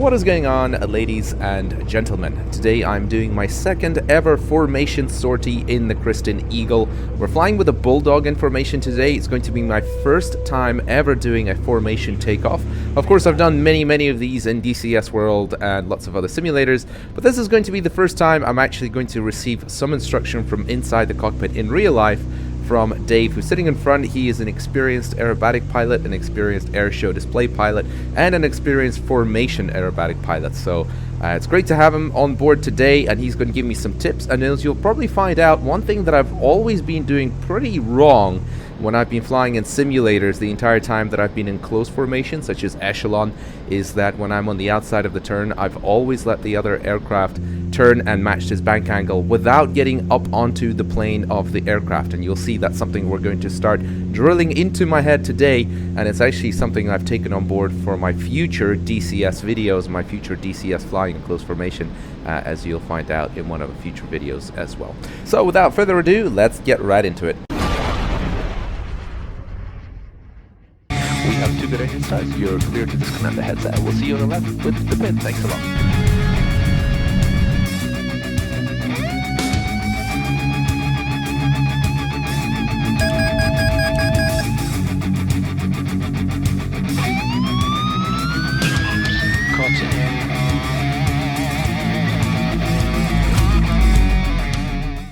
What is going on, ladies and gentlemen? Today I'm doing my second ever formation sortie in the Christen Eagle. We're flying with a Bulldog in formation today. It's going to be my first time ever doing a formation takeoff. Of course, I've done many of these in DCS World and lots of other simulators, but this is going to be the first time I'm actually going to receive some instruction from inside the cockpit in real life from Dave, who's sitting in front. He is an experienced aerobatic pilot, an experienced airshow display pilot, and an experienced formation aerobatic pilot. So it's great to have him on board today, and he's going to give me some tips. And as you'll probably find out, one thing that I've always been doing pretty wrong when I've been flying in simulators the entire time that I've been in close formation, such as echelon, is that when I'm on the outside of the turn, I've always let the other aircraft turn and matched his bank angle without getting up onto the plane of the aircraft. And you'll see that's something we're going to start drilling into my head today, and it's actually something I've taken on board for my future DCS videos, my future DCS flying in close formation, as you'll find out in one of the future videos as well. So without further ado, let's get right into it. We have 2 good engine starts. You're clear to disconnect the headset. We'll see you on the left with the pin. Thanks a lot.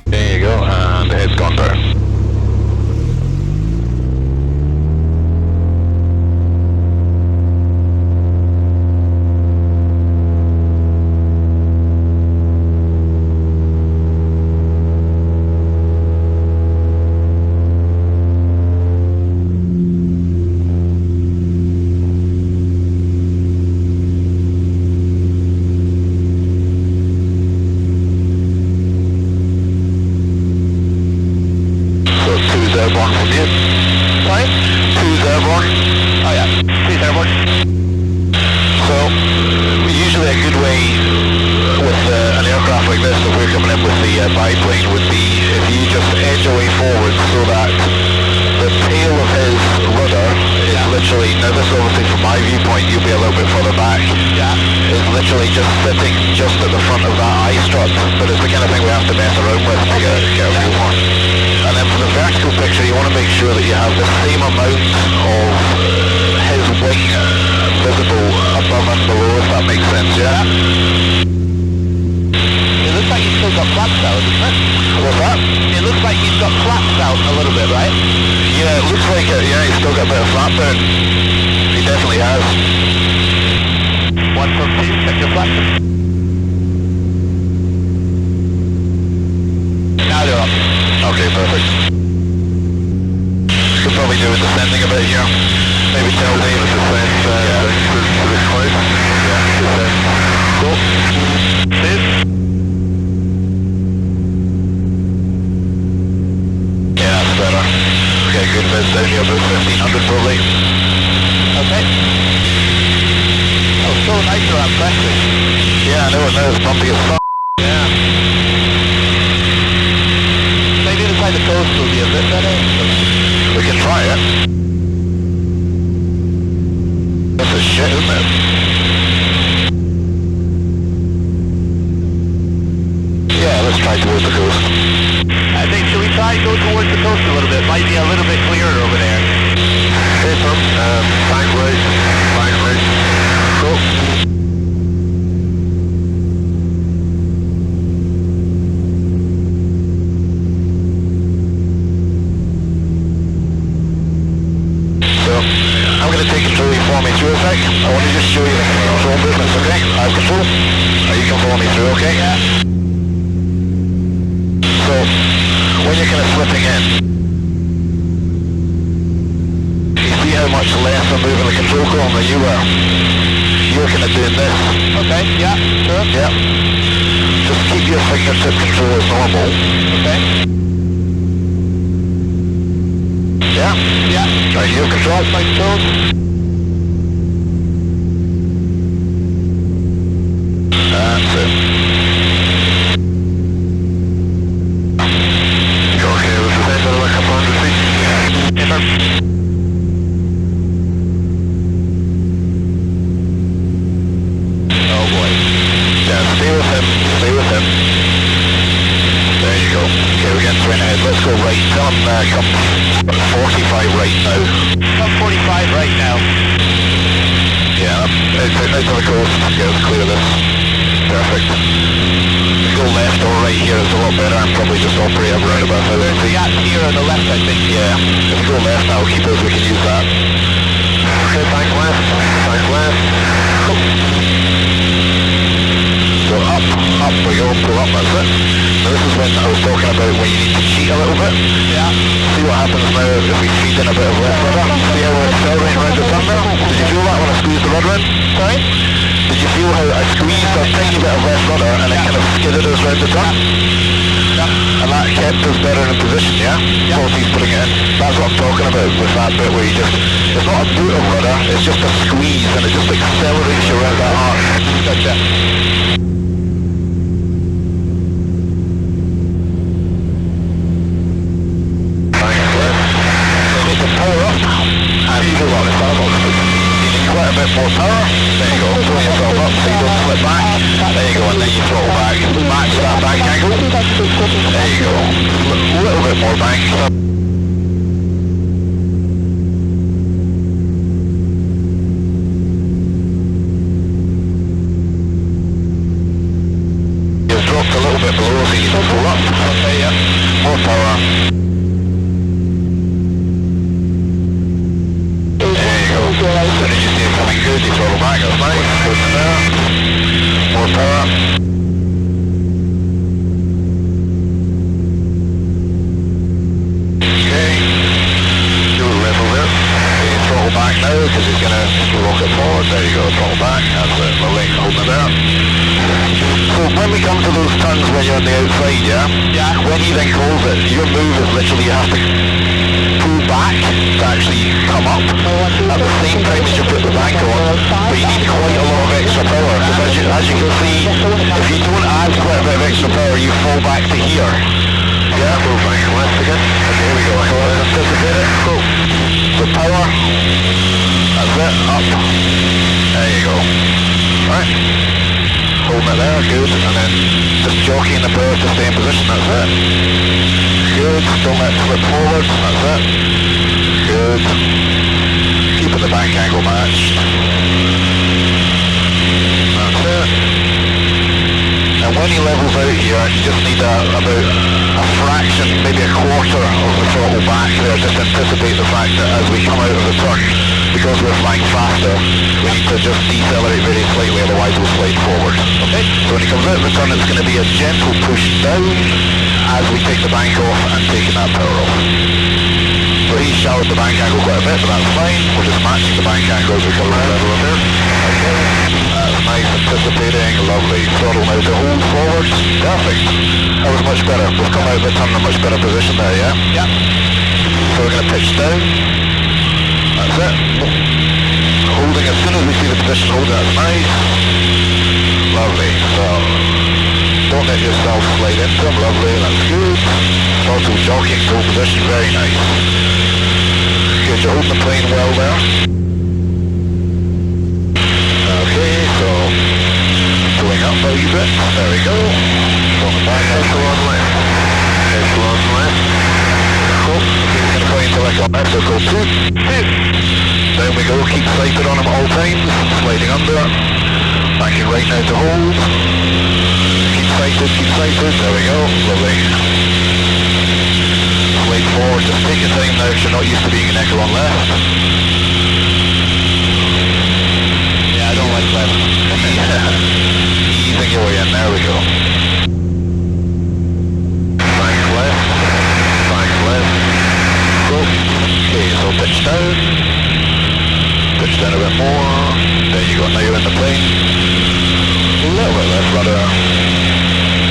There you go, and the head's gone down. Airborne from you. Sorry? 2's airborne. Oh yeah, 2's airborne. So, usually a good way with an aircraft like this, if we're coming in with the biplane, would be if you just edge away forward so that the tail of his rudder is literally, now this obviously from my viewpoint, you'll be a little bit further back, is literally just sitting just at the front of that eye strut, but it's the kind of thing we have to mess around with to get a view on. And then for the vertical picture, you want to make sure that you have the same amount of his wing visible above and below, if that makes sense, yeah? It looks like he's still got flaps out, doesn't it? What's that? It looks like he's got flaps out a little bit, right? Yeah, it looks like it, yeah, he's still got a bit of flap down. He definitely has. 1 from 2, check your flaps. Now they're up. Okay, perfect. Could probably do with descending a bit here. Maybe tell me to descend to this close. Yeah, descend. Cool. This. Yeah, that's better. Okay, good bit down here, about 1500 probably. Okay. Oh, so nice around pressure. Yeah, I know it now, it's bumpy as fuck. Yeah. The coast will be a bit better. We can try it. That's a shit, isn't it? Yeah, let's try towards the coast. I think, should we try go towards the coast a little bit? Might be a little bit clearer over there. Hey, Tom. Fine right. Fine right. Cool. I'm going to take control of you for me through a sec. I want to just show you the control movements, okay? I have control. You can follow me through, okay? Yeah. So, when you're kind of slipping in, you see how much less I'm moving the control column than you were. You're kind of doing this. Okay, yeah, sure. Yeah. Just keep your fingertip control as normal. Okay. Yeah? Yeah. Right, you control my controls. That's it. You okay with the same like a 100 feet? Yeah. Yes, sir. Oh boy. Yeah, stay with him, stay with him. There you go. Okay, we're getting straight ahead. Let's go right. Tell him come 45 right now. Come 45 right now. Yeah, out to the coast. Okay, let's clear this. Perfect. Go left or right here is a lot better. I'm probably just operate around about 1,000 feet. There's the gap here on the left, I think. Yeah, if we go left now, keep us, we can use that. Okay, bank left. Bank left. So up we go, pull up, that's it. Now this is when I was talking about when you need to cheat a little bit. Yeah. See what happens now if we feed in a bit of left rudder. See how we're accelerating around the thunder? Did you feel that when I squeezed the rudder in? Sorry? Did you feel how I squeezed a tiny bit of left rudder and it kind of skidded us around the turn? Yeah. And that kept us better in position, yeah? Yeah. So he's putting it in. That's what I'm talking about with that bit where you just, it's not a boot of rudder, it's just a squeeze and it just accelerates you around that arc. Gotcha. Quite a bit more power. There you go. Pull yourself up so you don't slip back. There you go, and then you throttle back. Match that bank angle. There you go. A little bit more bank. You've dropped a little bit below so you can pull up. Okay, yeah. More power. Good, you throttle back, that's nice, good there. More power. Okay, do a level there. Okay, throttle back now because he's going to rock it forward. There you go, throttle back, that's it, lovely, holding it there. So when we come to those turns when you're on the outside, yeah? Yeah. When he then calls it, your move is literally you have to pull back to actually come up at the same time as you put the bank on, but you need quite a lot of extra power because as you can see, if you don't add quite a bit of extra power, you fall back to here. Yeah, go back left again. Okay, here we go. So let's anticipate it. Go. So power. That's it. Up. There you go. Right. Holding it there. Good. And then just jockeying the power to stay in position. That's it. Good. Don't let it flip forward. That's it. Good. Keeping the bank angle matched. That's it. And when he levels out here, you just need about a fraction, maybe a quarter of the throttle back there, just to anticipate the fact that as we come out of the turn, because we're flying faster, we need to just decelerate very slightly, otherwise we'll slide forward. Okay? So when he comes out of the turn, it's going to be a gentle push down as we take the bank off and taking that power off. So he shallowed the bank angle quite a bit, but that's fine. We're just matching the bank angle as we come around level up here. Okay. That's nice, anticipating, lovely. Throttle now to hold forward. Perfect. That was much better. We've come out of the turn in a much better position there, yeah? Yeah. So we're going to pitch down. That's it. Holding as soon as we see the position holding, that's nice. Lovely. So don't let yourself slide into them. Lovely, that's good. Throttle jockeying to position, very nice. Good, you're holding the plane well there. Okay, so pulling up a wee bit. There we go. Going back, echelon left. Echelon left. Cool. He's going to fly into echelon left, so go 2. Down we go, keep sighted on him at all times. Sliding under. Banking right now to hold. Keep sighted. There we go. Lovely. Slide forward, just take your time now because you're not used to being in echelon left. Yeah, I don't like left. Easing your way in, there we go. Bank left. Go. Okay, so pitch down. Pitch down a bit more. There you go, now you're in the plane. A little bit left rudder.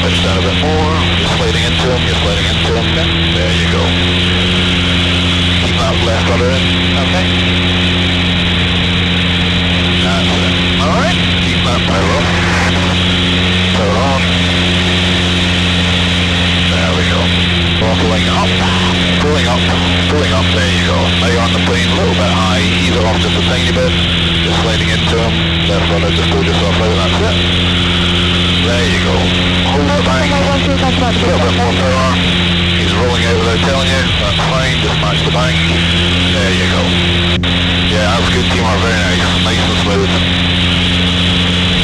Pitch down a bit more. You're sliding into him. There you go. Keep that left rudder in. Okay. That's it. Alright. Keep that power up. Power on. There we go. Throttling up. Pulling up. There you go. Now you're on the plane a little bit high. Ease it off just a tiny bit. Just sliding into him. Left rudder, just pull yourself out. That's it. you go. Hold the bank. A little bit more power. He's rolling out without telling you. That's fine. Just match the bank. There you go. Yeah, that's good teamwork. Very nice. Nice and smooth.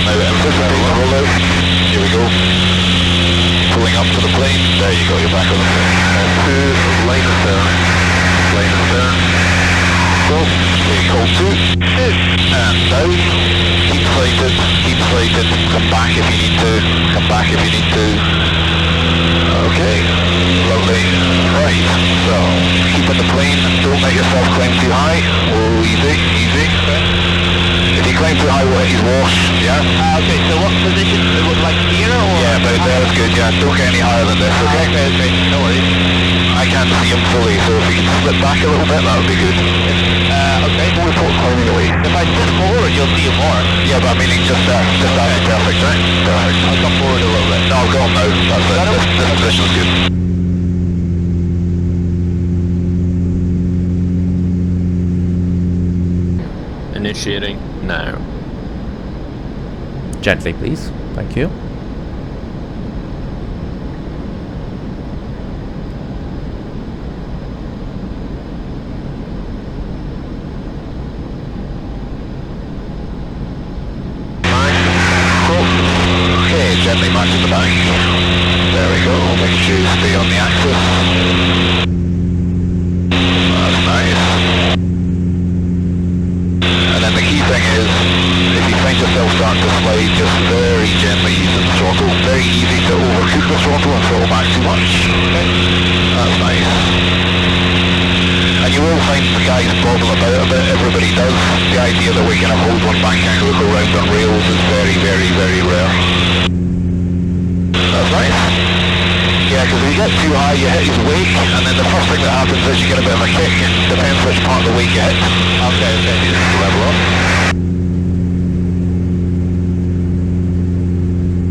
Now anticipate the rollout. Here we go. Pulling up to the plane. There you go. You're back on the plane. Two. Line astern. Line astern. Go. Take hold two. And down. Keep sighted. Keep sighted. Come back if you need to. Come back if you need to. Okay. Lovely. Right. So, keep in the plane. Don't let yourself climb too high. Oh, easy. Easy. If you climb too high, we'll hit his wash. Yeah? Okay, so what position? Like here or? Yeah, about there is good. Yeah, don't get any higher than this, okay? Okay. No worries. I can't see him fully, so if you can slip back a little bit, that would be good. Okay. We'll report climbing away. If I sit forward, you'll see him more. Yeah, but I mean, just there. Just Okay. that's perfect, right? Perfect. I'll come forward a little bit. No, I'll go on now. That's it. This position's good. Initiating now. Gently, please. Thank you. Okay, gently matching the bank. There we go. Make sure you stay on the axis. That's nice. And then the key thing is, if you find yourself starting to slide, just very gently using the throttle. Very easy to overcook the throttle and throttle back too much. Okay. That's nice. And you will find the guys bobble about a bit, everybody does. The idea that we can hold one bank angle and go round on rails is very, very, very rare. That's nice. Yeah, because if you get too high, you hit his wake, and then the first thing that happens is you get a bit of a kick. Depends which part of the wake you hit. Okay. Just level up.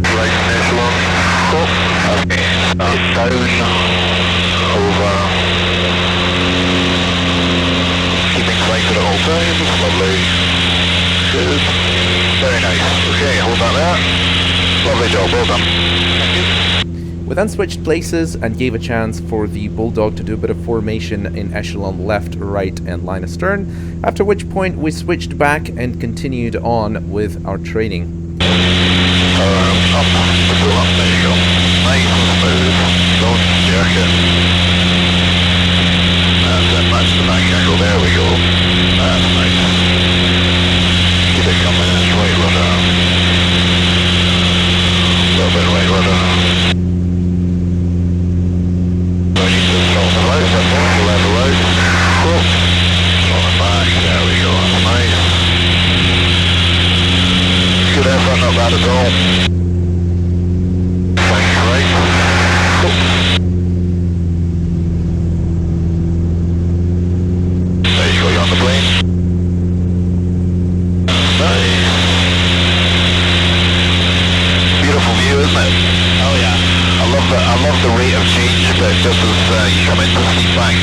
Right, echelon. Cool. Okay. Down. Over. Keeping sighted at all times. Lovely. Good. Very nice. Okay, hold that there. Lovely job. Well done. Thank you. We then switched places and gave a chance for the Bulldog to do a bit of formation in echelon left, right and line astern, after which point we switched back and continued on with our training. Up, go up, there you go. Nice and smooth. Don't jerk it. And then match the bank angle, there we go. That's nice. Keep it coming, it's right rudder. A little bit right rudder. Level out. Cool. On it back. There we go. That's nice. Good effort, not bad at all. Bank right. Cool. There you go. You're on the plane. Nice. Beautiful view, isn't it? Oh yeah. I love the rate of change, but just as you come into the seat back,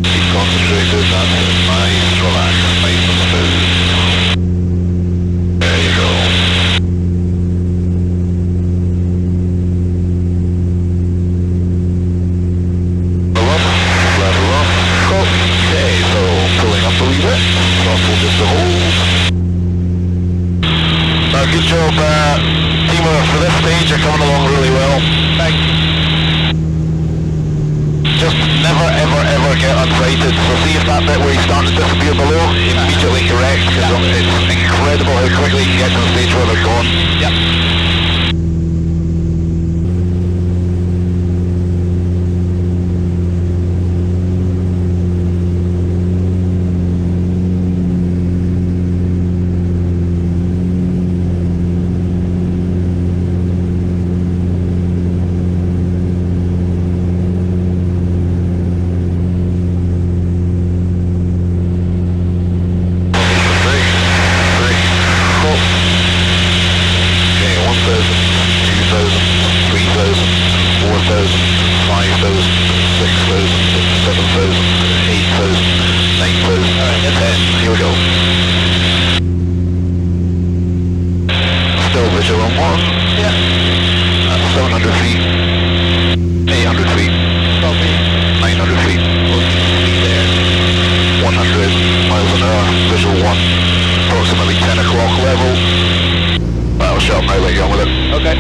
keep concentrated, that's it, nice, relax, nice and smooth. There you go. Level up, cool. Okay, so pulling up a wee bit, throttle just to hold. Now good job, teamwork for this stage, you're coming along really well. Thanks. Just never ever get unsighted. So see if that bit where you start to disappear below, immediately correct, because it's incredible how quickly you can get to the stage where they're gone. Yep. visual on 1. Yeah. 700 feet. 800 feet. Copy. 900 feet. There. 100 miles an hour, visual 1. Approximately 10 o'clock level. That'll shut now, let you on with it. Okay.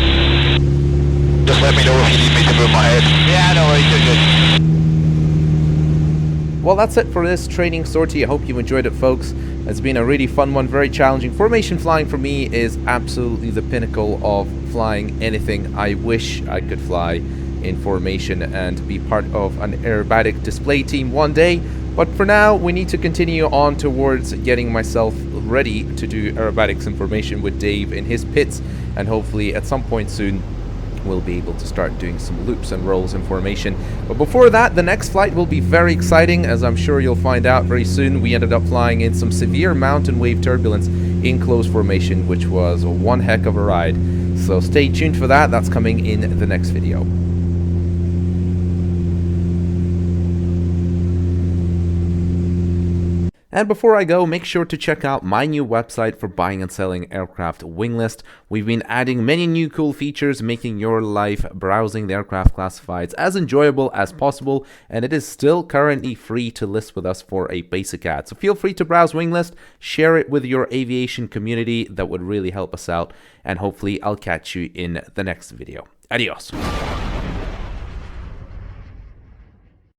Just let me know if you need me to move my head. Yeah, no worries, you're good. Well, that's it for this training sortie. I hope you enjoyed it, folks. It's been a really fun one, very challenging. Formation flying for me is absolutely the pinnacle of flying anything. I wish I could fly in formation and be part of an aerobatic display team one day. But for now, we need to continue on towards getting myself ready to do aerobatics in formation with Dave in his pits. And hopefully at some point soon, we'll be able to start doing some loops and rolls in formation. But before that, the next flight will be very exciting, as I'm sure you'll find out very soon. We ended up flying in some severe mountain wave turbulence in close formation, which was one heck of a ride. So stay tuned for that. That's coming in the next video. And before I go, make sure to check out my new website for buying and selling aircraft, WINGLIST. We've been adding many new cool features, making your life browsing the aircraft classifieds as enjoyable as possible, and it is still currently free to list with us for a basic ad. So feel free to browse WINGLIST, share it with your aviation community. That would really help us out, and hopefully I'll catch you in the next video. Adios.